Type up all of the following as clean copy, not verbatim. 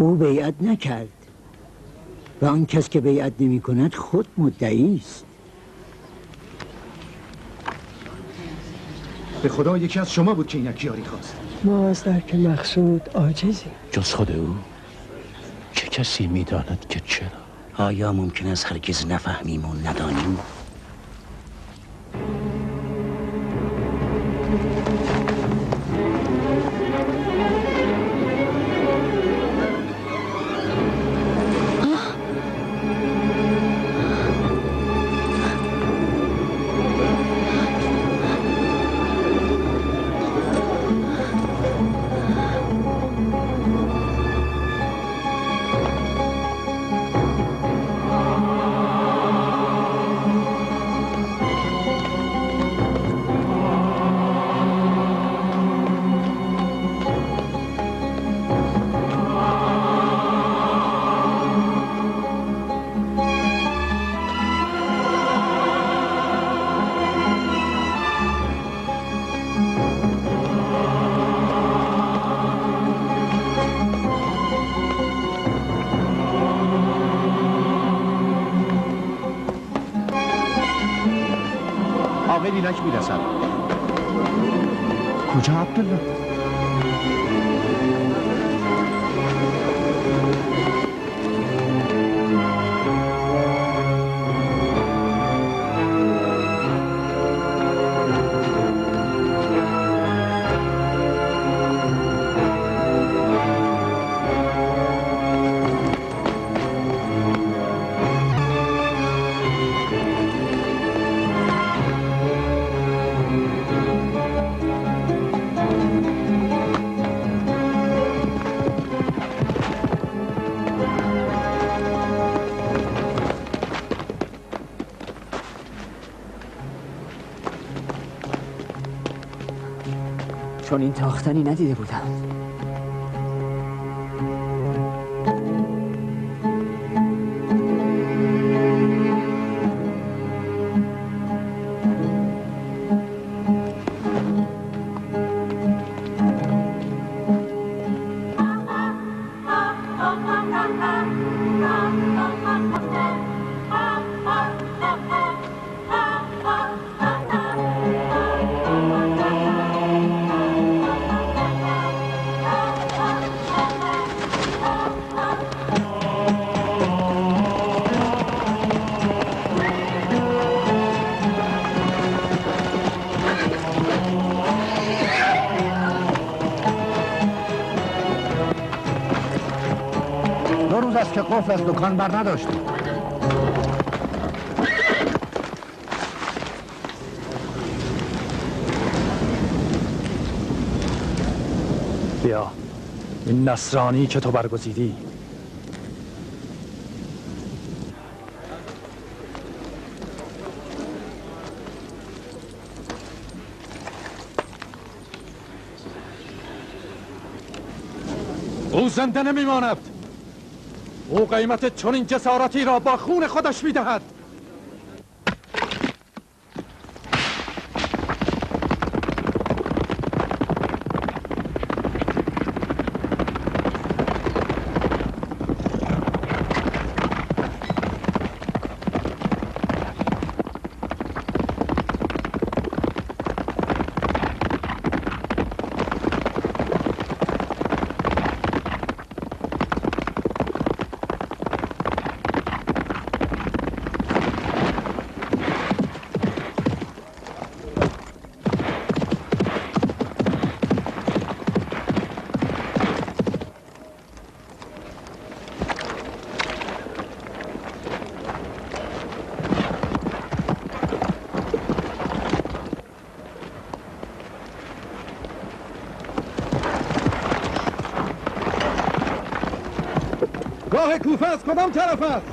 او بیعت نکرد و آن کس که بیعت نمی کند خود مدعی است. به خدا یکی از شما بود که اینک یاری خواست. ما از درک مقصود عاجزیم. جز خود او چه کسی میداند که چرا؟ آیا ممکن است هرگز نفهمیم و ندانیم؟ عاقل اینک میرسد. کجا عبدالله؟ چون این تاختنی ندیده بودم. که قفل از دکان بر نداشتیم. بیا این نصرانی که تو برگزیدی. او زنده نمیماند. او قیمت چنین جسارتی را با خون خودش میدهد. راه کوفه از کدام طرف است؟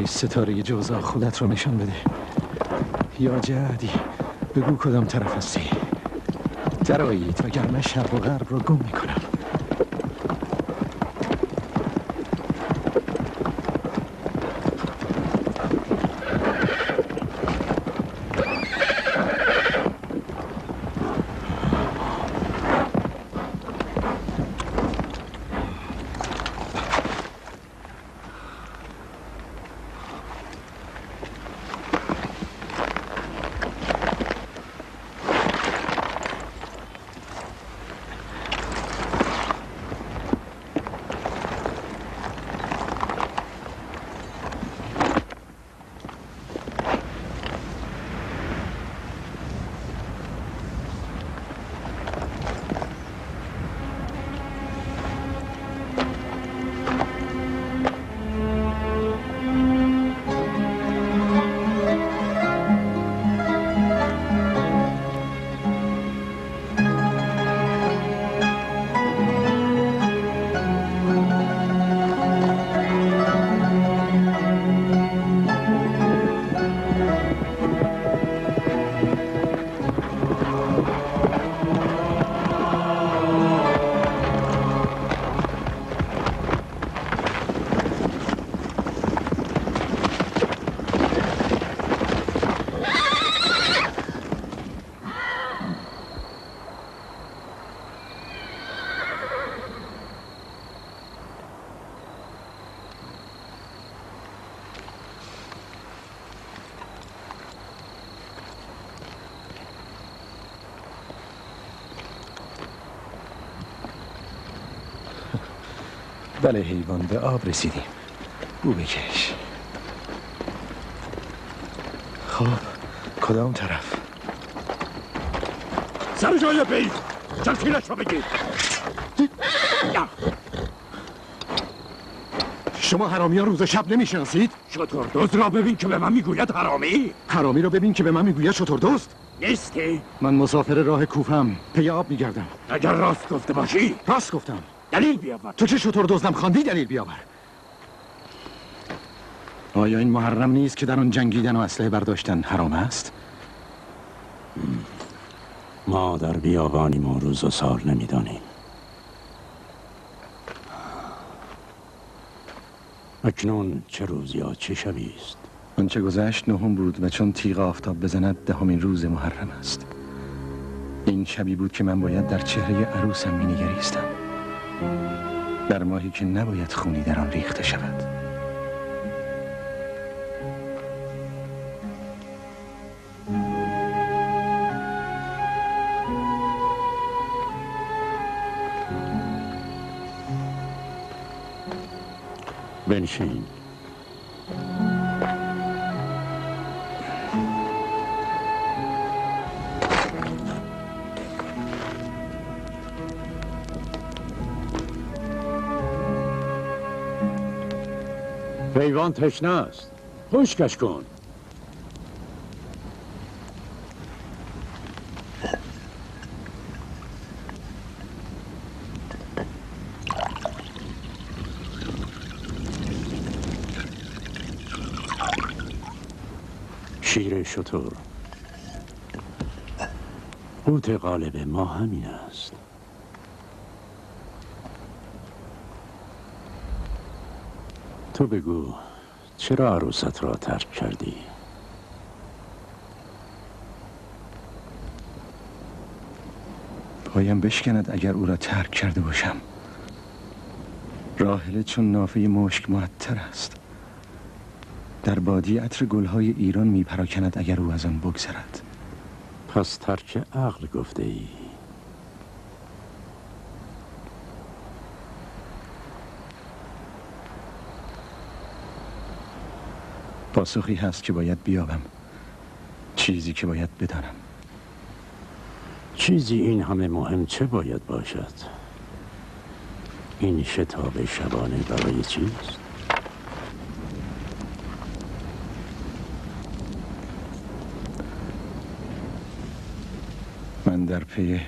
ستاره جوزا خودت رو نشان بده. یا جهدی بگو کدام طرف هستی. درایید وگرنه شرق و غرب رو گم میکنم. بله حیوان، به آب رسیدیم. بو بکش. خب کدام طرف؟ سر جای بید جلکینش رو بگید. شما حرامی ها روز و شب نمیشناسید؟ شتردوز را ببین که به من میگوید حرامی. حرامی رو ببین که به من میگوید شتردوست. نیستی؟ من مسافر راه کوفم، پی آب میگردم. اگر راست گفته باشی راست گفتم. دلیل بیاور. تو که شتردوزم خواندی، دلیل بیاور. آیا این محرم نیست که در آن جنگیدن و اسلحه برداشتن حرام است؟ ما در بیابانی ما روز و سال نمیدانیم. اکنون چه روز یا چه شبی است؟ آنچه گذشت نهم بود و چون تیغ آفتاب بزند 10مین روز محرم است. این شبی بود که من باید در چهره عروسم مینگریستم، در ماهی که نباید خونی در آن ریخته شود. بنشین. حیوان تشنه است. خشکش کن. شیر شتر. قوت غالب ما همین است. تو بگو چرا عروست را ترک کردی؟ پایم بشکند اگر او را ترک کرده باشم. راحله چون نافه مشک معطر است. در بادی عطر گلهای ایران می پراکند اگر او از آن بگذرد. پس ترک عقل گفته ای. پاسخی هست که باید بیابم، چیزی که باید بدانم. چیزی این همه مهم چه باید باشد؟ این شتاب شبانه برای چیست؟ من در پی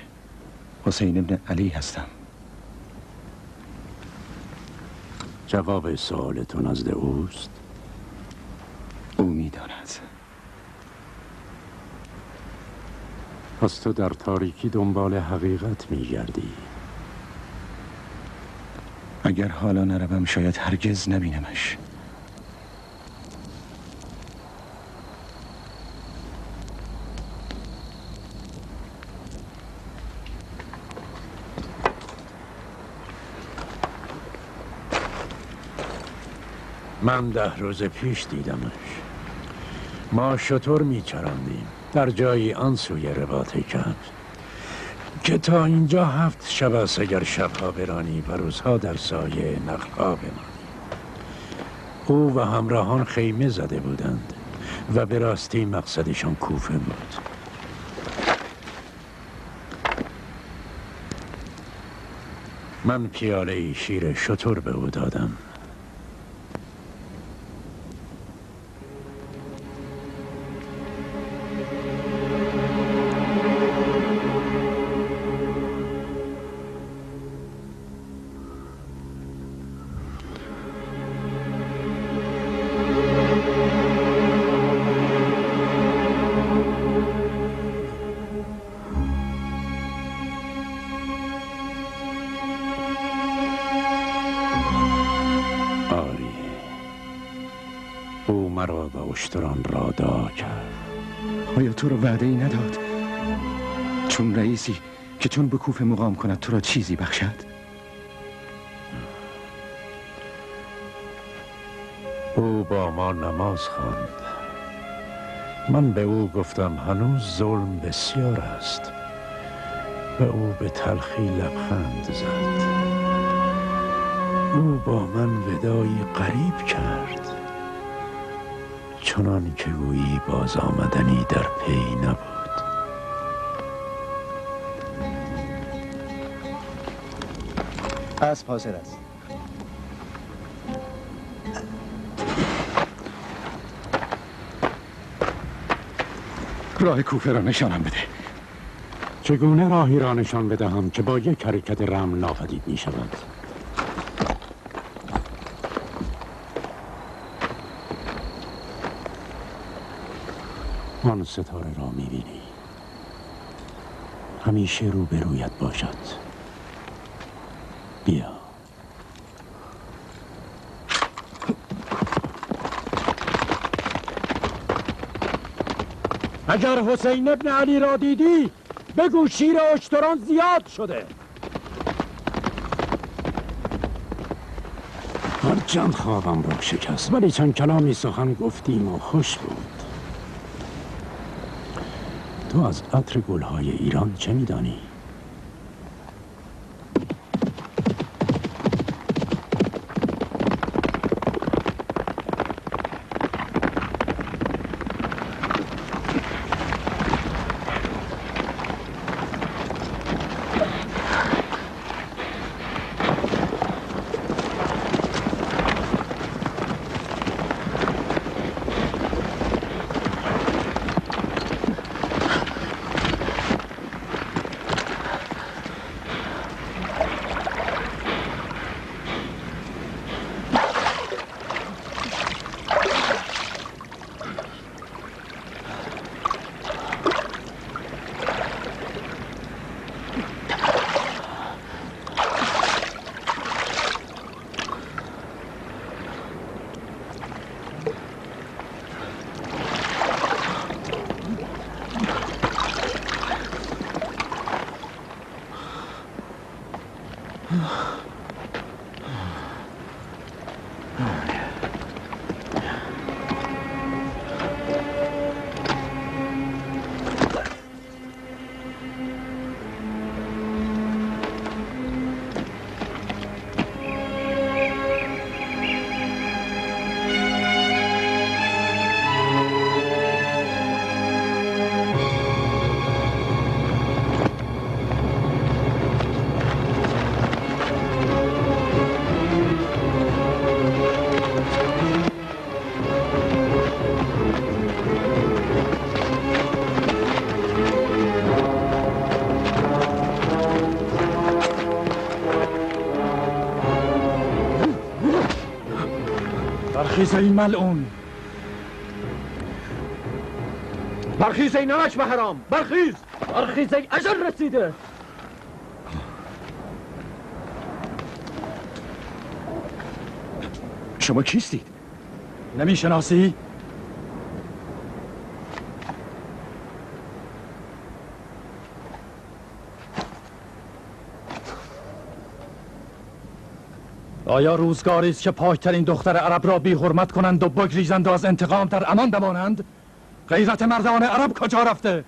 حسین ابن علی هستم. جواب سوال تو نزد اوست؟ او میداند. پس تو در تاریکی دنبال حقیقت میگردی. اگر حالا نروم شاید هرگز نبینمش. من 10 روز پیش دیدمش. ما شتر میچراندیم در جایی آن سوی رباط کهف که تا اینجا 7 شب است اگر شبها برانی و روزها در سایه نخلها بمانی. او و همراهان خیمه زده بودند و به راستی مقصدشان کوفه بود. من پیاله شیر شتر به او دادم. مرا و اشتران را دعا کرد. آیا تو را وعده ای نداد چون رئیسی که چون به کوفه مقام کند تو را چیزی بخشد؟ او با ما نماز خواند. من به او گفتم هنوز ظلم بسیار است و او به تلخی لبخند زد. او با من ودایی غریب کرد، چنان که گویی باز آمدنی در پی نبود. اسب حاضر است. راه کوفه را نشانم بده. چگونه راهی را نشان بدهم که با یک حرکت رمل ناپدید می شود؟ آن ستاره را می بینی. همیشه روبرویت باشد. بیا. اگر حسین ابن علی را دیدی بگو شیر اشتران زیاد شده. هرچند خوابم را شکست ولی چند کلامی سخن گفتیم و خوش بود. تو از عطر گلهای ایران چه می‌دانی؟ برخیز ای ملعون. برخیز ای نمک به حرام، برخیز! برخیز ای اجل رسیده! شما کیستید؟ نمیشناسی؟ آیا روزگاری است که پاکترین دختر عرب را بی حرمت کنند و بگریزند و از انتقام در امان بمانند؟ غیرت مردان عرب کجا رفته؟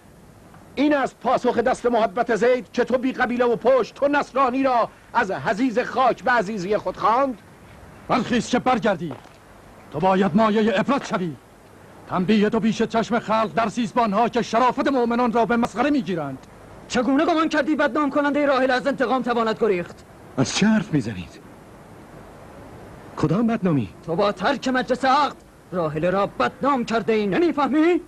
این است پاسخ دست محبت زید که تو بی قبیله و پشت، تو نصرانی را از حضیض خاک به عزیزی خود خواند؟ برخیز که برگردی. تو باید مایه عبرت شوی. تنبیه تو پیش چشم خلق در سیزبانها که شرافت مؤمنان را به مسخره میگیرند. چگونه گمان کردی بدنام کننده راحل از انتقام تواند گریخت؟ از چه حرف میزنید؟ کدام بدنامی؟ تو با ترک مجلس عقد راحل را بدنام کرده ای، نمیفهمی؟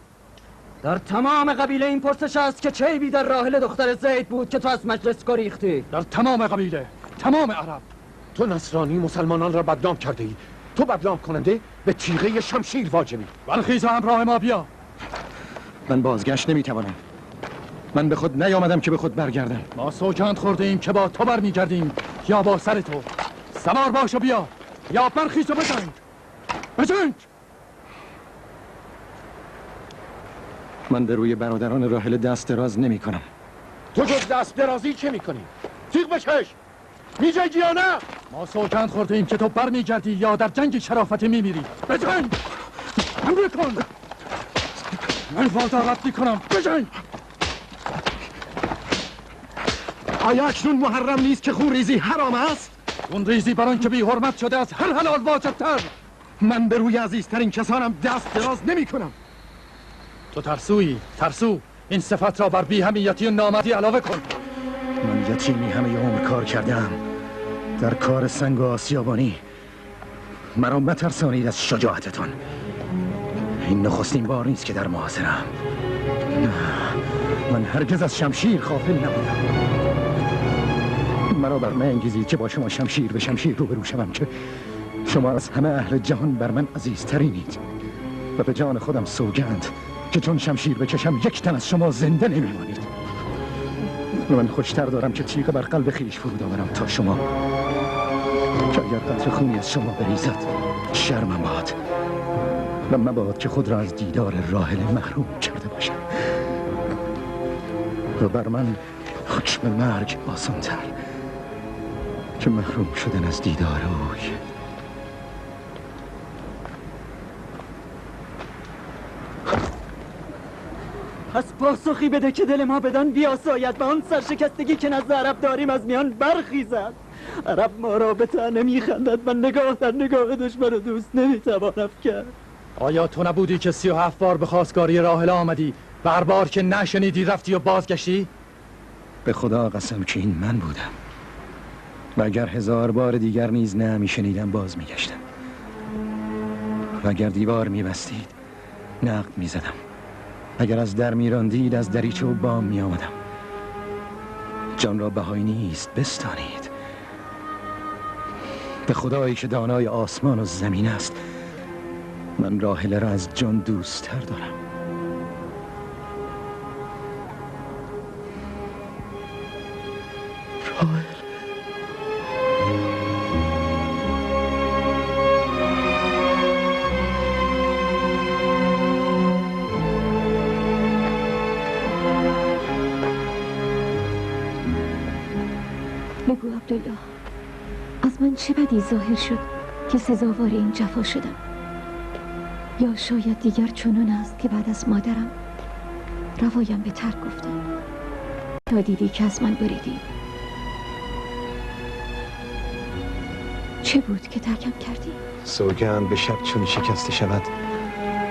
در تمام قبیله این پرسش است که چه عیبی در راحل دختر زید بود که تو از مجلس گریختی؟ در تمام قبیله، تمام عرب. تو نصرانی مسلمانان را بدنام کرده ای. تو بدنام کننده به تیغه شمشیر واجبی. برخیز و همراه ما بیا. من بازگشت نمیتوانم. من به خود نیامدم که به خود برگردم. ما سوگند خورده ایم که با تو برمیگردیم یا با سر تو. سوار باش و بیا، یا برخیز و بجنگ. بجنگ! من به روی برادران راحل دست دراز نمی کنم. تو جز دست درازی چه میکنی؟ تیغ بکش! میجنگی یا نه؟ ما سوگند خورده ایم که تو برمیگردی یا در جنگ شرافتی میمیری. بجنگ! حمله کن! من وادارت میکنم، بجنگ! آیا اکنون محرم نیست که خون ریزی حرام است؟ خون ریزی بران که بی حرمت شده از هر حلال واجبتر. من به روی عزیزترین کسانم دست دراز نمی کنم. تو ترسویی، ترسو. این صفت را بر بی همیتی و نامردی علاوه کن. من یتیمی همه عمر کار کردم در کار سنگ و آسیابانی. مرا مترسانید از شجاعتتان. این نخستین بار نیست که در محاصره‌ام. من هرگز از شمشیر غافل نبودم. مرا بر من انگیزید که با شما شمشیر به شمشیر روبرو شوم که شما از همه اهل جهان بر من عزیزترینید و به جان خودم سوگند که چون شمشیر بکشم یک تن از شما زنده نمیمانید. من خوشتر دارم که تیغ بر قلب خیش فرود آورم تا شما، که اگر قطره خونی از شما بریزد شرمم باد و مباد که خود را از دیدار راحل محروم کرده باشم و بر من حکم مرگ آسان‌تر که محروم شدن از دیدار اوی. پس پاسخی بده که دل ما بدان بیاساید و آن سرشکستگی که نزد عرب داریم از میان برخیزد. عرب ما را به طعنه میخندد و نگاه در نگاه دشمن و دوست نمیتواند کرد. آیا تو نبودی که 37 بار به خواستگاری راحله آمدی و هر بار که نشنیدی رفتی و بازگشتی؟ به خدا قسم که این من بودم و اگر 1000 بار دیگر نیز نه میشنیدم باز میگشتم و اگر دیوار میبستید نقد میزدم، اگر از در میراندید از دریچه و بام میآمدم. جان را بهایی نیست بستانید. به خدایی که دانای آسمان و زمین است، من راحله را از جان دوست‌تر دارم. راحله بگو عبدالله، از من چه بدی ظاهر شد که سزاوار این جفا شدم؟ یا شاید دیگر چنان است که بعد از مادرم روایم به ترک گفتم تا دیدی که از من بریدی. چه بود که ترکم کردی؟ سوگند به شب چون شکسته شود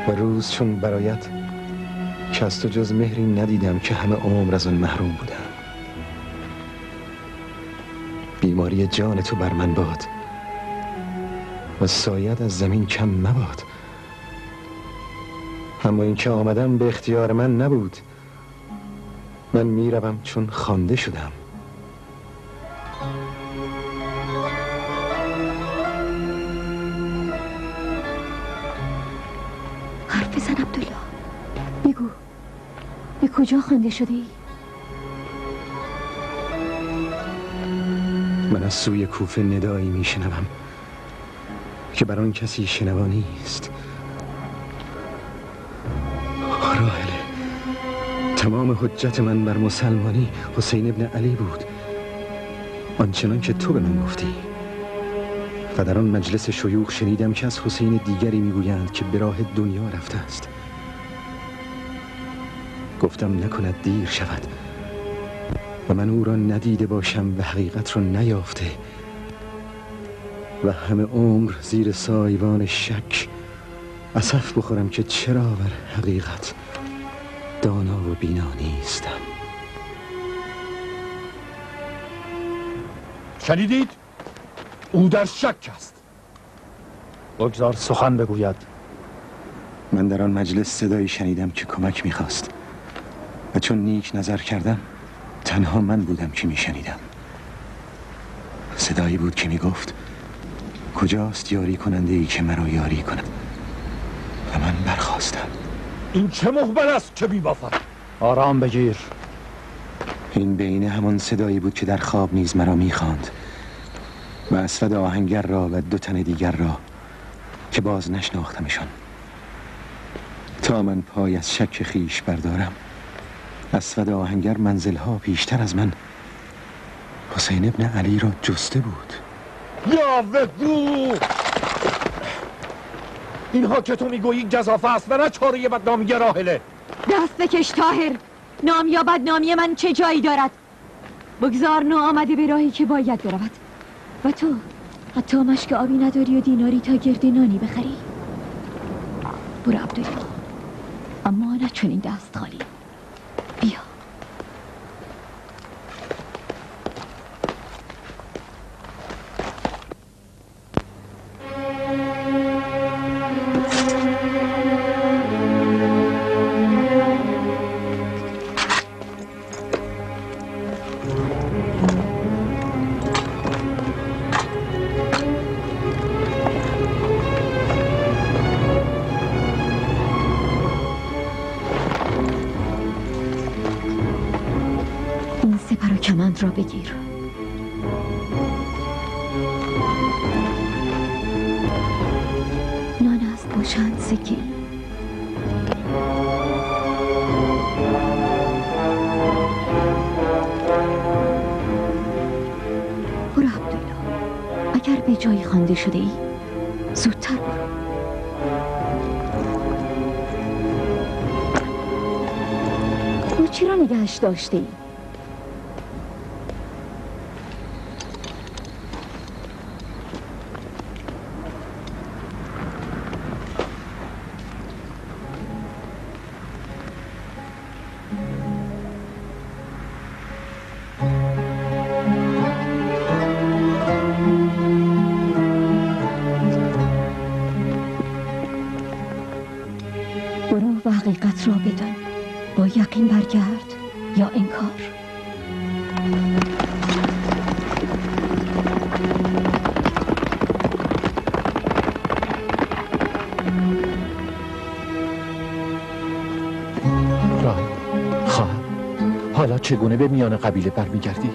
و روز چون برایت که از تو جز مهری ندیدم که همه عمر از آن محروم بودم. بیماری جان تو بر من باد و سایت از زمین کم مباد. اما این که آمدم به اختیار من نبود. من میروم چون خوانده شدم. حرف بزن عبدالله، بگو کجا خوانده شده ای؟ من از سوی کوفه ندایی میشنوم که بر آن کسی شنوانی است. راحله، تمام حجت من بر مسلمانی حسین ابن علی بود، آنچنان که تو به من گفتی. و در آن مجلس شیوخ شنیدم که از حسین دیگری میگویند که به راه دنیا رفته است. گفتم نکند دیر شود و من او را ندیده باشم و حقیقت را نیافته و همه عمر زیر سایبان شک اسف بخورم که چرا بر حقیقت دانا و بینا نیستم. شنیدید؟ او در شک است. بگذار سخن بگوید. من در آن مجلس صدایی شنیدم که کمک میخواست و چون نیک نظر کردم تنها من بودم که میشنیدم. صدایی بود که میگفت کجاست یاری کننده ای که مرا یاری کند و من برخواستم. این چه مخبر است که بی‌بافد؟ آرام بگیر. این بین همان صدایی بود که در خواب نیز مرا میخواند و اسود آهنگر را و 2 تن دیگر را که باز نشناختمشان. تا من پای از شک خیش بردارم اسود آهنگر منزلها پیشتر از من حسین ابن علی را جسته بود. یا وگو! اینها که تو میگویی گزافه است و نه چاره بدنامی راحله. دست بکش طاهر. نام یا بدنامی من چه جایی دارد؟ بگذار آمده به راهی که باید برود. و تو حتی مشک آبی نداری و دیناری تا گرد نانی بخری. برو عبدالله، اما نه چون این دست خالی. بیا. کمند را بگیر. نان است با چند سکه. برو عبدالله، اگر به جایی خوانده شده ای زودتر برو. تو چرا نگهش داشته ای؟ برو و حقیقت را بدان. با یقین برگرد یا انکار. راهب، خواهم، حالا چگونه به میان قبیله برمیگردی؟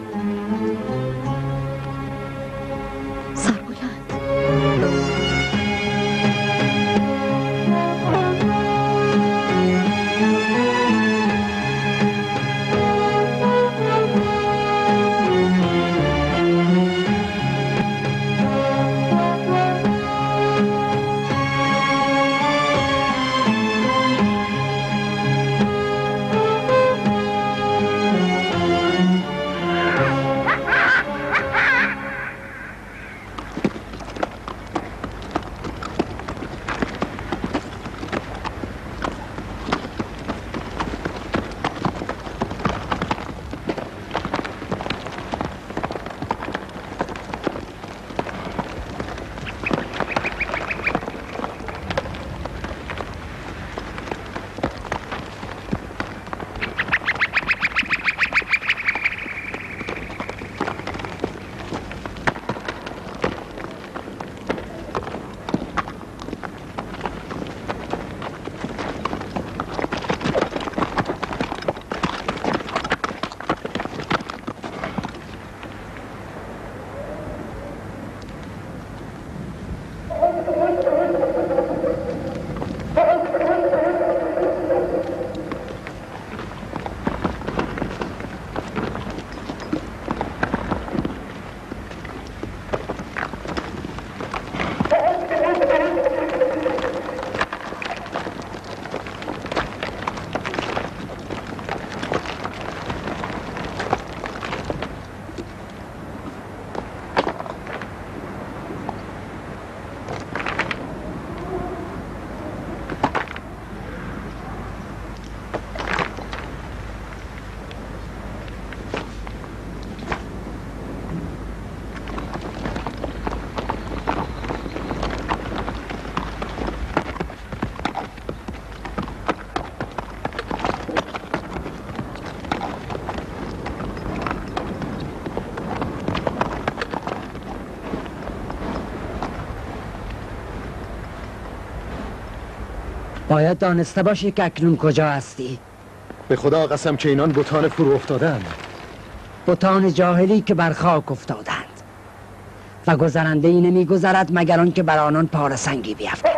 باید دانسته باشی که اکنون کجا هستی. به خدا قسم که اینان بتان فرو افتادند. بتان جاهلی که بر خاک افتادند و گذرنده ای نمی گذرد مگر آن که بر آنان پاره سنگی بیفته.